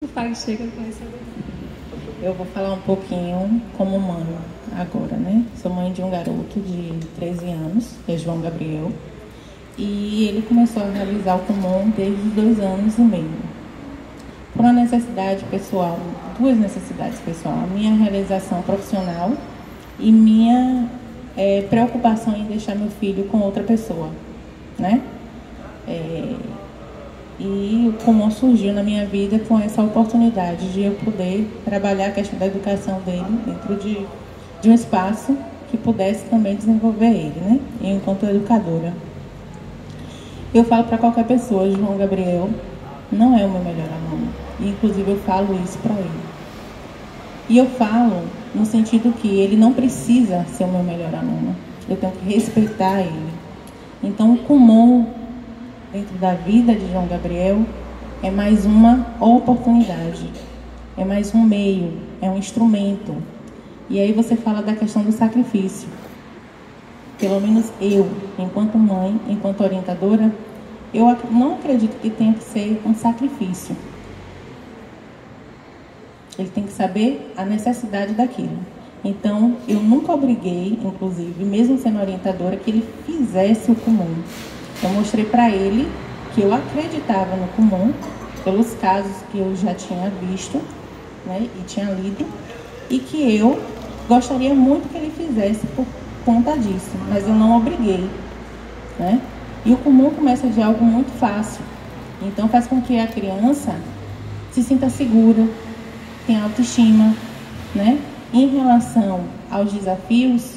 O pai chega com essa. Eu vou falar um pouquinho como mãe agora, né? Sou mãe de um garoto de 13 anos, que é João Gabriel, e ele começou a realizar o Kumon desde os 2 anos e meio. Por uma necessidade pessoal, duas necessidades pessoais, a minha realização profissional e minha preocupação em deixar meu filho com outra pessoa, né? E o Kumon surgiu na minha vida com essa oportunidade de eu poder trabalhar a questão da educação dele dentro de um espaço que pudesse também desenvolver ele, né? Enquanto educadora. Eu falo para qualquer pessoa, João Gabriel não é o meu melhor aluno. E, inclusive, eu falo isso para ele. E eu falo no sentido que ele não precisa ser o meu melhor aluno. Eu tenho que respeitar ele. Então, o Kumon dentro da vida de João Gabriel é mais uma oportunidade, é mais um meio, é um instrumento. E aí você fala da questão do sacrifício. Pelo menos eu, enquanto mãe, enquanto orientadora, eu não acredito que tenha que ser um sacrifício. Ele tem que saber a necessidade daquilo. Então, eu nunca obriguei, inclusive, mesmo sendo orientadora, que ele fizesse o Kumon. Eu mostrei para ele que eu acreditava no Kumon, pelos casos que eu já tinha visto, né, e tinha lido, e que eu gostaria muito que ele fizesse por conta disso, mas eu não obriguei, né? E o Kumon começa de algo muito fácil, então faz com que a criança se sinta segura, tenha autoestima, né? Em relação aos desafios,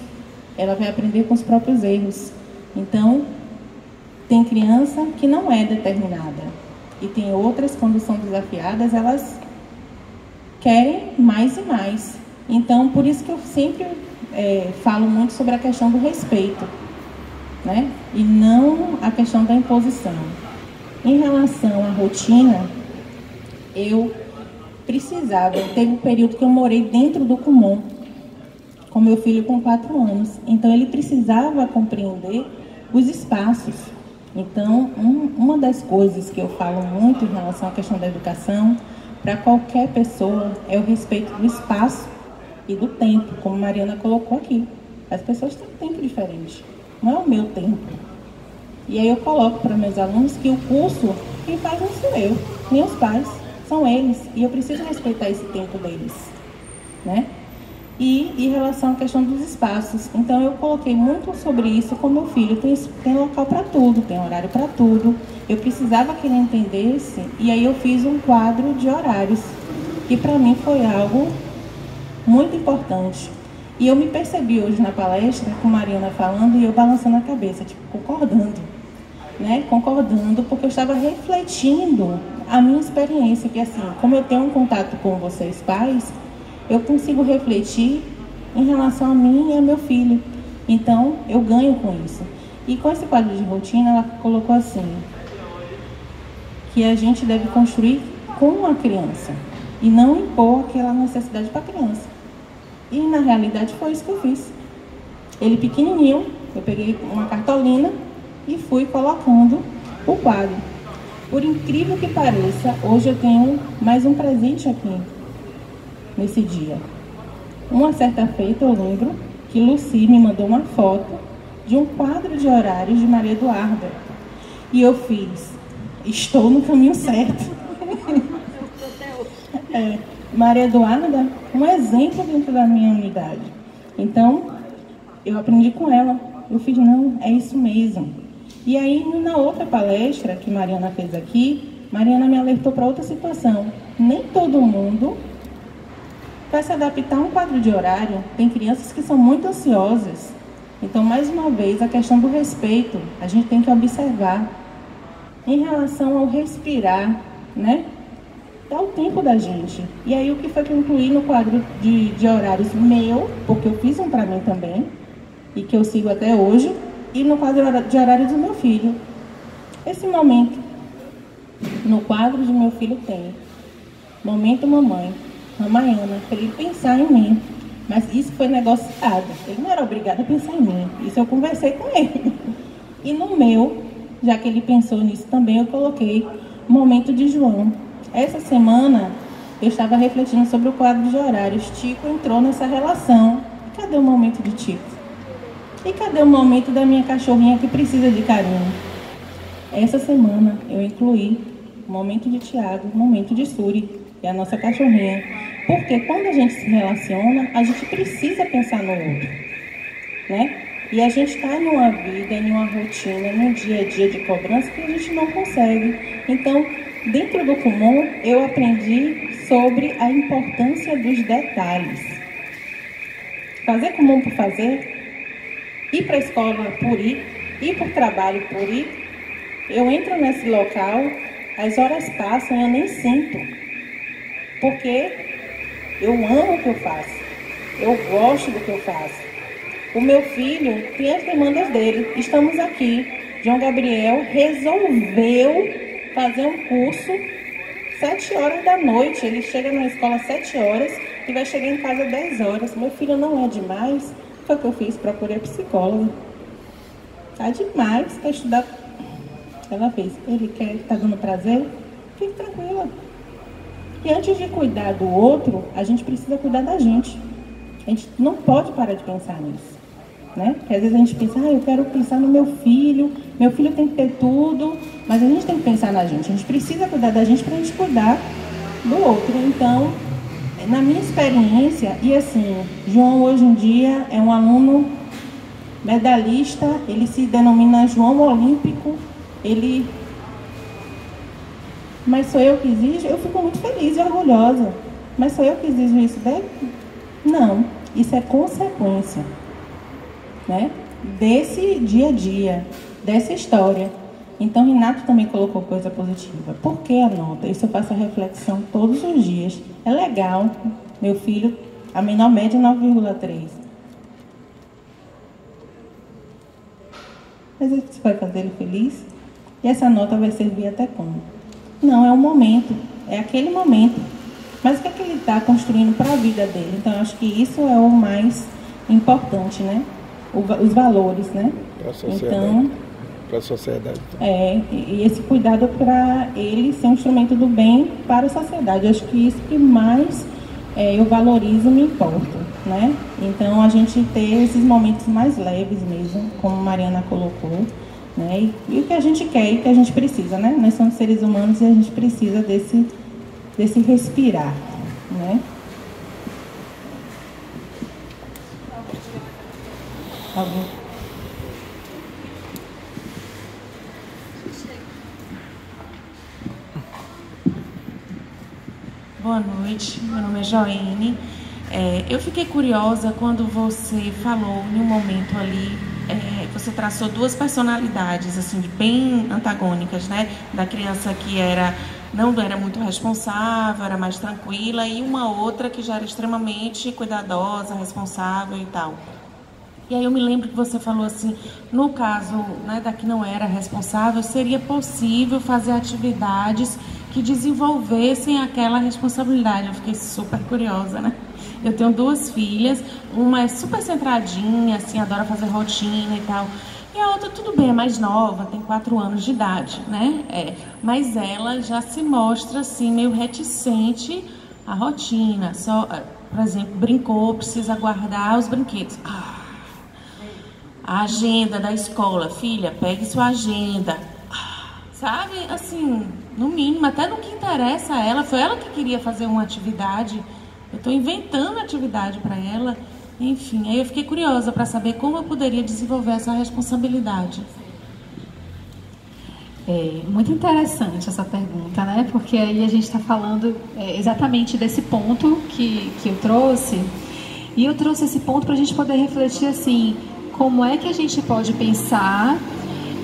ela vai aprender com os próprios erros. Então, tem criança que não é determinada e tem outras, quando são desafiadas, elas querem mais e mais. Então, por isso que eu sempre falo muito sobre a questão do respeito, né? E não a questão da imposição. Em relação à rotina, eu precisava, teve um período que eu morei dentro do Kumon, com meu filho com 4 anos. Então, ele precisava compreender os espaços. Então, uma das coisas que eu falo muito em relação à questão da educação, para qualquer pessoa, é o respeito do espaço e do tempo, como a Mariana colocou aqui. As pessoas têm tempo diferente, não é o meu tempo. E aí eu coloco para meus alunos que o curso, quem faz não sou eu, nem os pais, são eles. E eu preciso respeitar esse tempo deles, né? E em relação à questão dos espaços, então eu coloquei muito sobre isso com meu filho. Tem local para tudo, tem horário para tudo. Eu precisava que ele entendesse, e aí eu fiz um quadro de horários, que para mim foi algo muito importante. E eu me percebi hoje na palestra, com a Mariana falando, e eu balançando a cabeça, tipo, concordando, né? Concordando, porque eu estava refletindo a minha experiência, que assim, como eu tenho um contato com vocês pais, eu consigo refletir em relação a mim e a meu filho. Então, eu ganho com isso. E com esse quadro de rotina, ela colocou assim, que a gente deve construir com a criança e não impor aquela necessidade para a criança. E, na realidade, foi isso que eu fiz. Ele pequenininho, eu peguei uma cartolina e fui colocando o quadro. Por incrível que pareça, hoje eu tenho mais um presente aqui. Nesse dia, uma certa feita, eu lembro que Lucy me mandou uma foto de um quadro de horários de Maria Eduarda. E eu fiz, estou no caminho certo. Maria Eduarda, um exemplo dentro da minha unidade. Então, eu aprendi com ela. Eu fiz, não, é isso mesmo. E aí, na outra palestra que Mariana fez aqui, Mariana me alertou para outra situação. Nem todo mundo vai se adaptar a um quadro de horário. Tem crianças que são muito ansiosas. Então, mais uma vez, a questão do respeito, a gente tem que observar. Em relação ao respirar, né? Dá o tempo da gente. E aí, o que foi que eu incluí no quadro de horários meu, porque eu fiz um para mim também, e que eu sigo até hoje, e no quadro de horários do meu filho. Esse momento, no quadro de meu filho tem momento mamãe, Ramayana, para ele pensar em mim. Mas isso foi negociado. Ele não era obrigado a pensar em mim. Isso eu conversei com ele. E no meu, já que ele pensou nisso também, eu coloquei momento de João. Essa semana eu estava refletindo sobre o quadro de horários. Tico entrou nessa relação. E cadê o momento de Tico? E cadê o momento da minha cachorrinha que precisa de carinho? Essa semana eu incluí o momento de Tiago, o momento de Suri, que é a nossa cachorrinha. Porque quando a gente se relaciona, a gente precisa pensar no outro, né? E a gente está numa vida, em uma rotina, num dia a dia de cobrança que a gente não consegue. Então, dentro do comum, eu aprendi sobre a importância dos detalhes. Fazer comum por fazer, ir para a escola por ir para o trabalho por ir. Eu entro nesse local, as horas passam e eu nem sinto. Porque eu amo o que eu faço, eu gosto do que eu faço. O meu filho tem as demandas dele. Estamos aqui. João Gabriel resolveu fazer um curso 7 horas da noite. Ele chega na escola às 7 horas e vai chegar em casa às 10 horas. Meu filho não é demais. Foi o que eu fiz, procurei a psicóloga. Tá demais, quer estudar. Ela fez. Ele quer, tá dando prazer? Fique tranquila. E antes de cuidar do outro, a gente precisa cuidar da gente. A gente não pode parar de pensar nisso. Né? Porque às vezes a gente pensa, eu quero pensar no meu filho tem que ter tudo, mas a gente tem que pensar na gente, a gente precisa cuidar da gente para a gente cuidar do outro. Então, na minha experiência, e assim, João hoje em dia é um aluno medalhista, ele se denomina João Olímpico, mas sou eu que exijo? Eu fico muito feliz e orgulhosa, mas sou eu que exijo isso dele? Não, isso é consequência. Né? Desse dia a dia, dessa história. Então, Renato também colocou coisa positiva. Por que a nota? Isso eu faço a reflexão todos os dias. É legal, meu filho, a menor média é 9,3. Mas isso vai fazer ele feliz? E essa nota vai servir até quando? Não, é um momento, é aquele momento. Mas o que é que ele está construindo para a vida dele? Então, eu acho que isso é o mais importante, né? Os valores, né? Para a sociedade. Então, para a sociedade. E esse cuidado para ele ser um instrumento do bem para a sociedade. Eu acho que isso que mais eu valorizo e me importa, né? Então, a gente ter esses momentos mais leves mesmo, como a Mariana colocou, né? E o que a gente quer e o que a gente precisa, né? Nós somos seres humanos e a gente precisa desse respirar, né? Alguém? Boa noite, meu nome é Joene. Eu fiquei curiosa quando você falou em um momento ali, você traçou duas personalidades assim bem antagônicas, né? Da criança que não era muito responsável, era mais tranquila, e uma outra que já era extremamente cuidadosa, responsável e tal. E aí eu me lembro que você falou assim, no caso, né, da que não era responsável, seria possível fazer atividades que desenvolvessem aquela responsabilidade. Eu fiquei super curiosa, né? Eu tenho duas filhas, uma é super centradinha, assim, adora fazer rotina e tal. E a outra, tudo bem, é mais nova, tem 4 anos de idade, né? Mas ela já se mostra, assim, meio reticente à rotina. Só, por exemplo, brincou, precisa guardar os brinquedos. A agenda da escola, filha, pegue sua agenda. Sabe, assim, no mínimo, até no que interessa a ela, foi ela que queria fazer uma atividade, eu estou inventando atividade para ela, enfim, aí eu fiquei curiosa para saber como eu poderia desenvolver essa responsabilidade. Muito interessante essa pergunta, né? Porque aí a gente está falando exatamente desse ponto que eu trouxe, e eu trouxe esse ponto para a gente poder refletir assim, como é que a gente pode pensar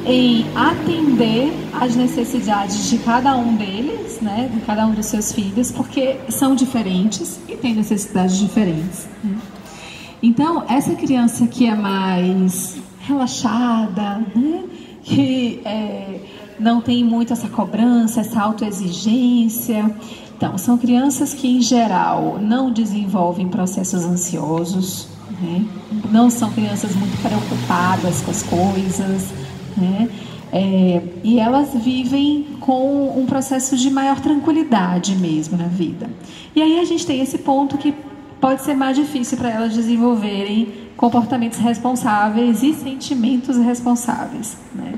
em atender às necessidades de cada um deles, né, de cada um dos seus filhos, porque são diferentes e têm necessidades diferentes, né? Então, essa criança que é mais relaxada, né, que não tem muito essa cobrança, essa autoexigência, então, são crianças que, em geral, não desenvolvem processos ansiosos, né? Não são crianças muito preocupadas com as coisas, né? E elas vivem com um processo de maior tranquilidade mesmo na vida. E aí a gente tem esse ponto que pode ser mais difícil para elas desenvolverem comportamentos responsáveis e sentimentos responsáveis, né?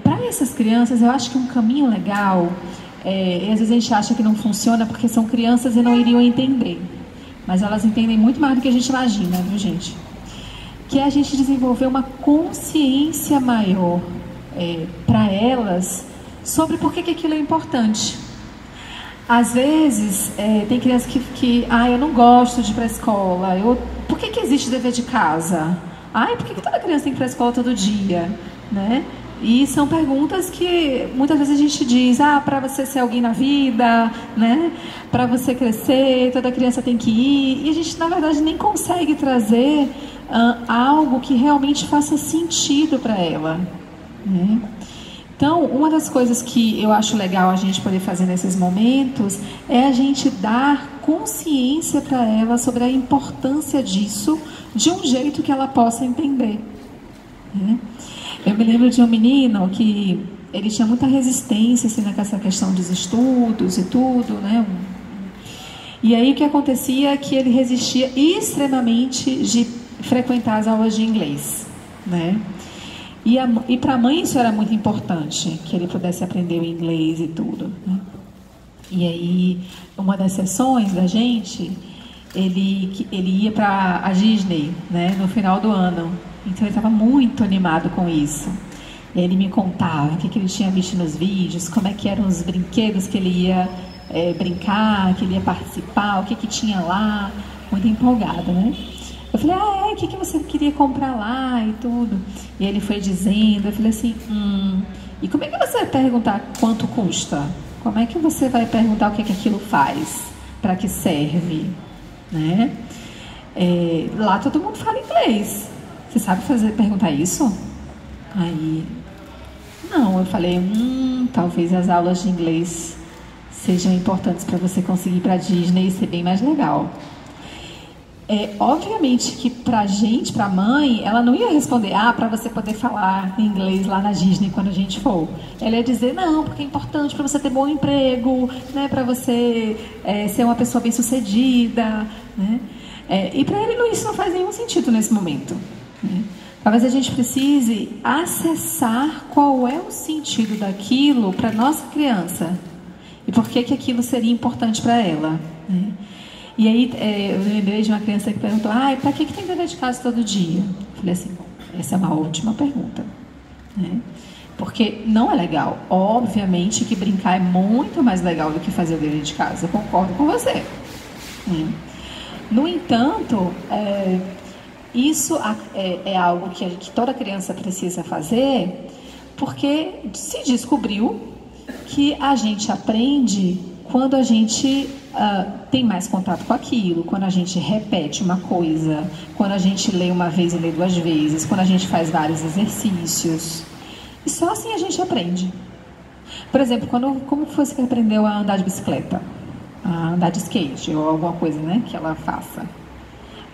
Para essas crianças, eu acho que um caminho legal, e às vezes a gente acha que não funciona porque são crianças e não iriam entender, mas elas entendem muito mais do que a gente imagina, viu, gente? Que é a gente desenvolver uma consciência maior para elas sobre por que aquilo é importante. Às vezes, tem crianças que eu não gosto de ir para a escola, por que existe dever de casa? Por que toda criança tem que ir para a escola todo dia? Né? E são perguntas que muitas vezes a gente diz, para você ser alguém na vida, né? Para você crescer, toda criança tem que ir. E a gente, na verdade, nem consegue trazer algo que realmente faça sentido para ela, né? Então, uma das coisas que eu acho legal a gente poder fazer nesses momentos é a gente dar consciência para ela sobre a importância disso, de um jeito que ela possa entender, né? Eu me lembro de um menino que ele tinha muita resistência assim, nessa questão dos estudos e tudo, né? E aí o que acontecia é que ele resistia extremamente de frequentar as aulas de inglês, né? E para a mãe isso era muito importante, que ele pudesse aprender o inglês e tudo, né? E aí, uma das sessões da gente, ele ia para a Disney, né, no final do ano. Então ele estava muito animado com isso. E aí ele me contava o que ele tinha visto nos vídeos, como é que eram os brinquedos que ele ia brincar, que ele ia participar, o que tinha lá, muito empolgado, né? Eu falei, o que você queria comprar lá e tudo? E ele foi dizendo, eu falei assim, e como é que você vai perguntar quanto custa? Como é que você vai perguntar o que aquilo faz? Para que serve? Né? Lá todo mundo fala inglês. Você sabe perguntar isso? Aí, não, eu falei, talvez as aulas de inglês sejam importantes para você conseguir ir para a Disney e ser bem mais legal. Obviamente que pra gente, pra mãe, ela não ia responder, para você poder falar inglês lá na Disney quando a gente for. Ela ia dizer, não, porque é importante para você ter bom emprego, né, para você ser uma pessoa bem-sucedida, né? E para ele isso não faz nenhum sentido nesse momento, né? Talvez a gente precise acessar qual é o sentido daquilo para nossa criança e por que aquilo seria importante para ela, né? E aí eu lembrei de uma criança que perguntou, para que tem dever de casa todo dia? Eu falei assim, essa é uma ótima pergunta, né? Porque não é legal. Obviamente que brincar é muito mais legal do que fazer o dever de casa. Eu concordo com você, né? No entanto, isso é algo que toda criança precisa fazer, porque se descobriu que a gente aprende quando a gente tem mais contato com aquilo, quando a gente repete uma coisa, quando a gente lê uma vez e lê duas vezes, quando a gente faz vários exercícios. E só assim a gente aprende. Por exemplo, como foi você que aprendeu a andar de bicicleta? A andar de skate ou alguma coisa, né, que ela faça?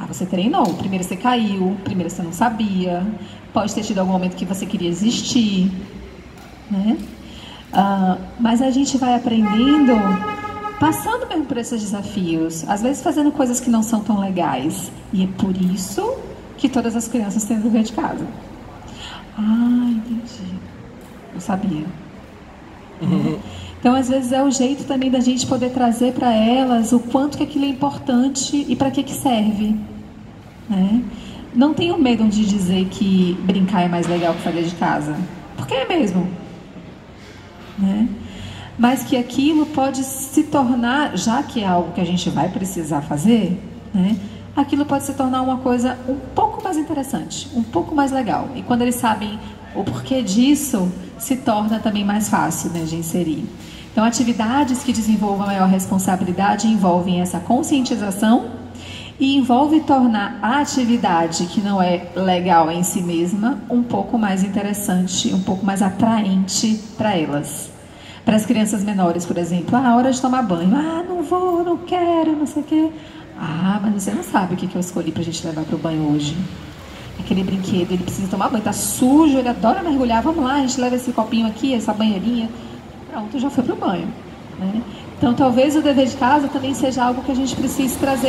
Você treinou. Primeiro você caiu, primeiro você não sabia. Pode ter tido algum momento que você queria desistir, né? Mas a gente vai aprendendo, passando mesmo por esses desafios, às vezes fazendo coisas que não são tão legais. E é por isso que todas as crianças têm dever de casa. Entendi. Não sabia. Então, às vezes é o jeito também da gente poder trazer para elas o quanto que aquilo é importante e para que serve, né? Não tenham medo de dizer que brincar é mais legal que fazer de casa, porque é mesmo, né? Mas que aquilo pode se tornar, já que é algo que a gente vai precisar fazer, né? Aquilo pode se tornar uma coisa um pouco mais interessante, um pouco mais legal. E quando eles sabem o porquê disso, se torna também mais fácil, né, de inserir. Então, atividades que desenvolvam maior responsabilidade envolvem essa conscientização e envolve tornar a atividade que não é legal em si mesma um pouco mais interessante, um pouco mais atraente para elas. Para as crianças menores, por exemplo, hora de tomar banho. Não vou, não quero, não sei o quê. Mas você não sabe o que eu escolhi para a gente levar para o banho hoje. aquele brinquedo, ele precisa tomar banho, tá sujo, ele adora mergulhar, vamos lá, a gente leva esse copinho aqui, essa banheirinha, pronto, já foi pro banho, né? Então talvez o dever de casa também seja algo que a gente precise trazer